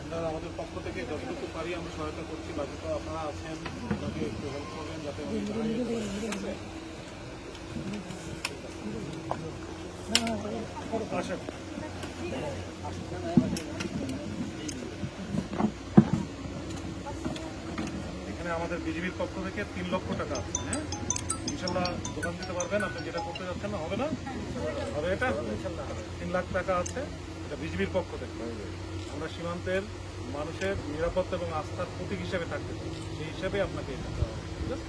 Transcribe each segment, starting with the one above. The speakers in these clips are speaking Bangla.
আমরা আমাদের পক্ষ থেকে যতটুকু পারি আমরা সহায়তা করছি। বাকি তো আপনারা আছেন, আপনাকে একটু হেল্প করবেন যাতে এখানে আমাদের বিজিবির পক্ষ থেকে 3 লক্ষ টাকা আছে। হ্যাঁ, ইনশাল্লাহ দোকান দিতে পারবেন। আপনি যেটা করতে যাচ্ছেন না, হবে না? হবে। এটা 3 লাখ টাকা আছে, এটা বিজিবির পক্ষ থেকে। আমরা সীমান্তের মানুষের নিরাপত্তা এবং আস্থার প্রতীক হিসেবে থাকতে চাই, সেই হিসাবে আপনাকে এটা দেওয়া হবে। ঠিক আছে?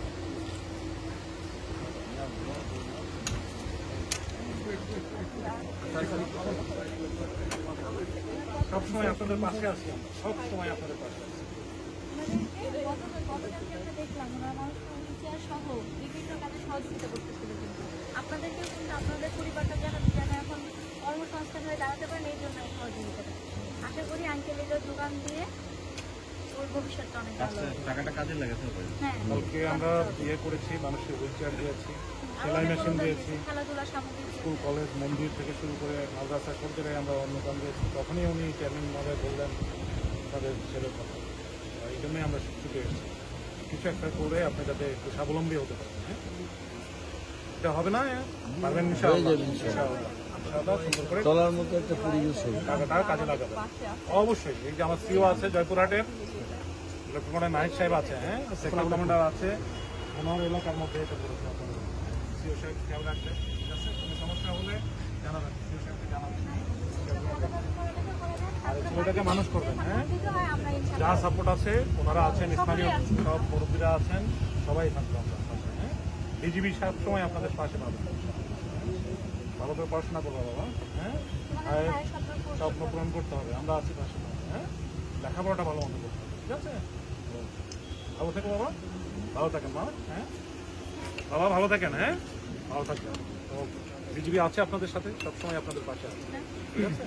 সবসময় আপনাদের পাশে আছি আমরা, সবসময় আপনাদের পাশে আছি। আপনাদেরকেও কিন্তু আপনাদের পরিবারটা যেন এখন কর্মসংস্থান হয়ে দাঁড়াতে পারেন, এই জন্য সহযোগিতাটা। আশা করি আঙ্কেলের দোকান দিয়ে ওর ভবিষ্যৎটা অনেক ভালো। টাকাটা কাজে লাগাতে হবে। হ্যাঁ, কালকে আমরা ইয়ে করেছি, মানুষের হুইল চেয়ার দিয়েছি, সেলাই মেশিন দিয়েছি, খেলাধুলা সামগ্রী, স্কুল কলেজ মন্দির থেকে শুরু করে মাদ্রাসা সব জায়গায় আমরা অনুদান দিয়েছি। তখনই উনি চেয়ারম্যানভাবে বললেন তাদের ছেলের কথা। এই জন্যই আমরা ছুটে এসেছি, কিছু একটা করে আপনি যাতে একটু স্বাবলম্বী হতে পারেন। হ্যাঁ, এটা হবে না? পারবেন ইনশাআল্লাহ। সুন্দর করে চলার মতো একটা পরিবেশ হবে, টাকাটা কাজে লাগাবেন অবশ্যই। এই যে আমার সিও আছে জয়পুরহাটের, লক্ষ্মীগড়ের নাহিদ সাহেব আছে, হ্যাঁ, সেক্টর কমান্ডার আছে, ওনার এলাকার মধ্যে এটা করেছে। আপনার সিও সাহেব খেয়াল রাখবেন। ঠিক আছে, কোনো সমস্যা হলে জানাবেন, সিও সাহেবকে জানাবেন। আর ছেলেটাকে মানুষ করবেন। হ্যাঁ, যা সাপোর্ট আছে ওনারা আছেন, স্থানীয় সব মুরব্বীরা আছেন, সবাই থাকবে আপনার পাশে। হ্যাঁ, বিজিবি সব সময় আপনাদের পাশে পাবেন। ভালো করে পড়াশোনা করবো বাবা। হ্যাঁ, আর স্বপ্ন পূরণ করতে হবে, আমরা আছি পাশে। হ্যাঁ, লেখাপড়াটা ভালো মতো করতে হবে। ঠিক আছে, ভালো থেকো বাবা, ভালো থাকেন মা। হ্যাঁ বাবা, ভালো থাকেন। হ্যাঁ, ভালো থাকবেন। বিজিবি আছে আপনাদের সাথে, সবসময় আপনাদের পাশে আছে। ঠিক আছে।